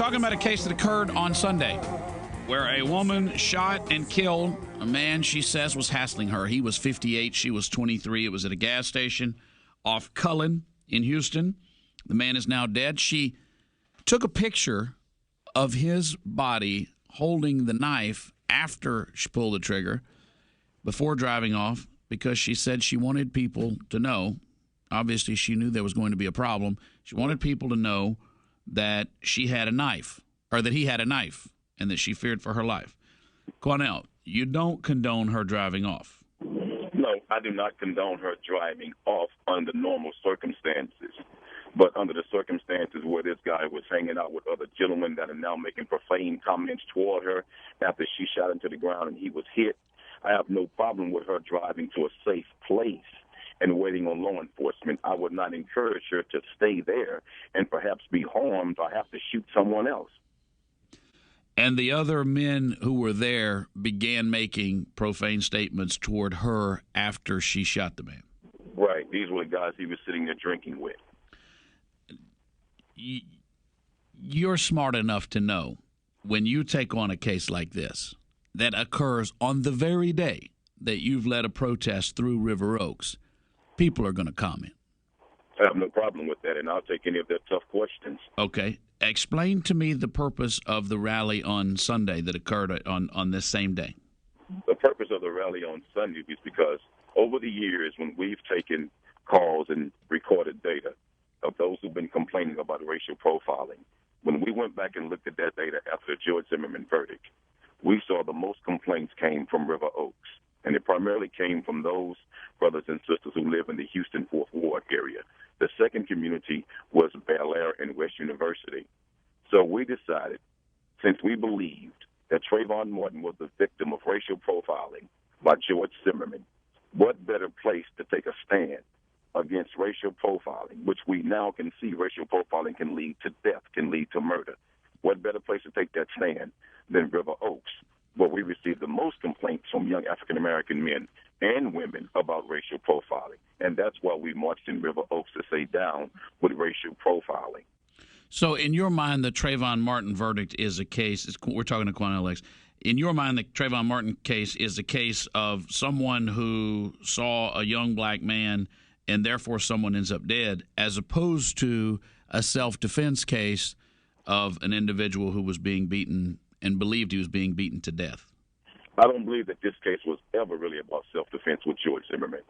talking about a case that occurred on Sunday where a woman shot and killed a man she says was hassling her. He was 58. She was 23. It was at a gas station off Cullen in Houston. The man is now dead. She took a picture of his body holding the knife after she pulled the trigger before driving off because she said she wanted people to know. Obviously, she knew there was going to be a problem. She wanted people to know that she had a knife, or that he had a knife, and that she feared for her life. Quanell, you don't condone her driving off. No, I do not condone her driving off under normal circumstances. But under the circumstances where this guy was hanging out with other gentlemen that are now making profane comments toward her after she shot into the ground and he was hit, I have no problem with her driving to a safe place and waiting on law enforcement. I would not encourage her to stay there and perhaps be harmed or have to shoot someone else. And the other men who were there began making profane statements toward her after she shot the man. Right. These were the guys he was sitting there drinking with. You're smart enough to know when you take on a case like this that occurs on the very day that you've led a protest through River Oaks, people are going to comment. I have no problem with that, and I'll take any of their tough questions. Okay. Explain to me the purpose of the rally on Sunday that occurred on this same day. The purpose of the rally on Sunday is because over the years when we've taken calls and recorded data of those who've been complaining about racial profiling, when we went back and looked at that data after the George Zimmerman verdict, we saw the most complaints came from River Oaks, and it primarily came from those brothers and sisters who live in the Houston Fourth Ward area. The second community was Bel Air and West University. So we decided, since we believed that Trayvon Martin was the victim of racial profiling by George Zimmerman, what better place to take a stand against racial profiling, which we now can see racial profiling can lead to death, can lead to murder. What better place to take that stand than River Oaks, where we received the most complaints from young African-American men and women about racial profiling. And that's why we marched in River Oaks to say down with racial profiling. So in your mind, the Trayvon Martin verdict is a case, we're talking to Quanell X, in your mind, the Trayvon Martin case is a case of someone who saw a young black man and therefore someone ends up dead, as opposed to a self-defense case of an individual who was being beaten and believed he was being beaten to death. I don't believe that this case was ever really about self-defense with George Zimmerman.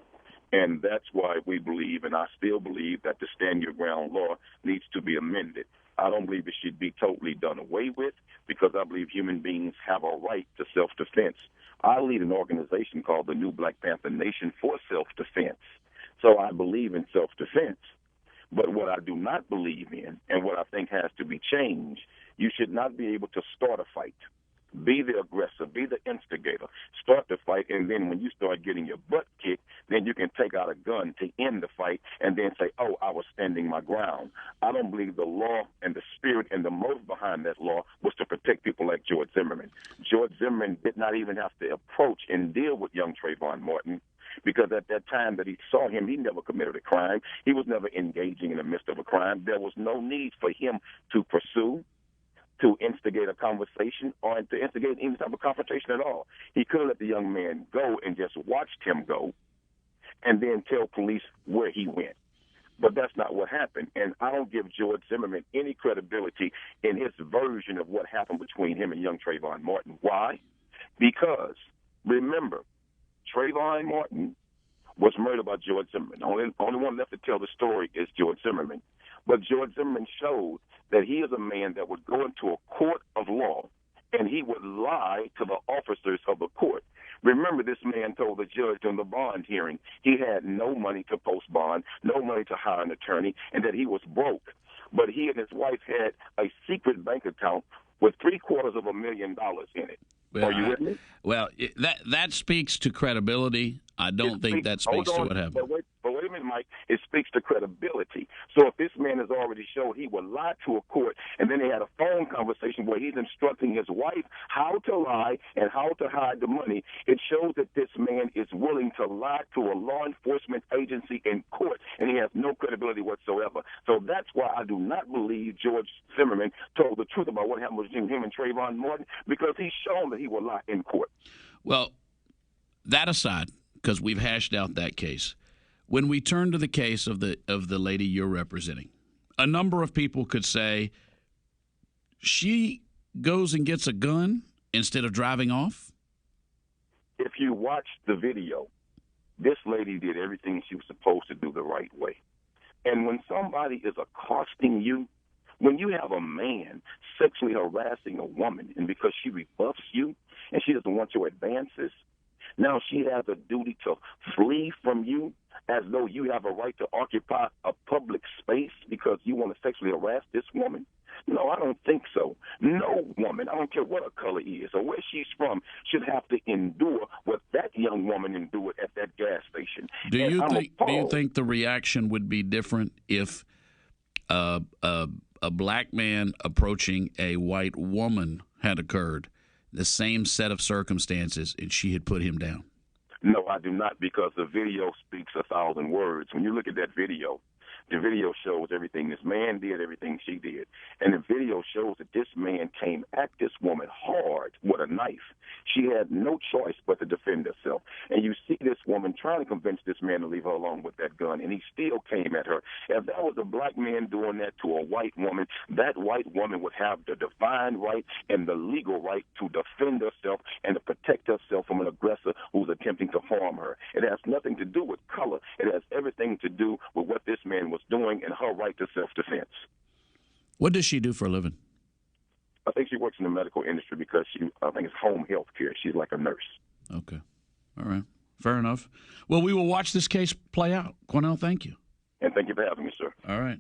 And that's why we believe, and I still believe, that the Stand Your Ground law needs to be amended. I don't believe it should be totally done away with, because I believe human beings have a right to self-defense. I lead an organization called the New Black Panther Nation for self-defense. So I believe in self-defense. But what I do not believe in, and what I think has to be changed, you should not be able to start a fight. Be the aggressor, be the instigator, start the fight, and then when you start getting your butt kicked, then you can take out a gun to end the fight and then say, oh, I was standing my ground. I don't believe the law and the spirit and the motive behind that law was to protect people like George Zimmerman. George Zimmerman did not even have to approach and deal with young Trayvon Martin, because at that time that he saw him, he never committed a crime. He was never engaging in the midst of a crime. There was no need for him to pursue, to instigate a conversation, or to instigate any type of confrontation at all. He could have let the young man go and just watched him go and then tell police where he went. But that's not what happened. And I don't give George Zimmerman any credibility in his version of what happened between him and young Trayvon Martin. Why? Because, remember, Trayvon Martin was murdered by George Zimmerman. The only one left to tell the story is George Zimmerman. But George Zimmerman showed that he is a man that would go into a court of law and he would lie to the officers of the court. Remember, this man told the judge during the bond hearing he had no money to post bond, no money to hire an attorney, and that he was broke. But he and his wife had a secret bank account with $750,000 in it. Well, Are you with me? Well, that speaks to credibility. I don't think that speaks to what happened. But wait a minute, Mike. It speaks to credibility. So if this man has already showed he would lie to a court, and then he had a phone phone conversation where he's instructing his wife how to lie and how to hide the money. It shows that this man is willing to lie to a law enforcement agency in court, and he has no credibility whatsoever. So that's why I do not believe George Zimmerman told the truth about what happened with him and Trayvon Martin, because he's shown that he will lie in court. Well, that aside, because we've hashed out that case, when we turn to the case of the lady you're representing, a number of people could say she goes and gets a gun instead of driving off. If you watch the video, this lady did everything she was supposed to do the right way. And when somebody is accosting you, when you have a man sexually harassing a woman, and because she rebuffs you and she doesn't want your advances, now she has a duty to flee from you as though you have a right to occupy a public space because you want to sexually harass this woman? No, I don't think so. No woman, I don't care what her color is or where she's from, should have to endure what that young woman endured at that gas station. Do you think the reaction would be different if a black man approaching a white woman had occurred, the same set of circumstances, and she had put him down? No, I do not, because the video speaks 1,000 words. When you look at that video, the video shows everything this man did, everything she did. And the video shows that this man came at this woman hard with a knife. She had no choice but to defend herself. And you see this woman trying to convince this man to leave her alone with that gun, and he still came at her. If that was a black man doing that to a white woman, that white woman would have the divine right and the legal right to defend herself and to protect herself from an aggressor who's attempting to harm her. It has nothing to do with color. It has everything to do with what this man was doing and her right to self-defense. What does she do for a living? I think she works in the medical industry because I think it's home health care. She's like a nurse. Okay. All right. Fair enough. Well, we will watch this case play out. Quanell, thank you. And thank you for having me, sir. All right.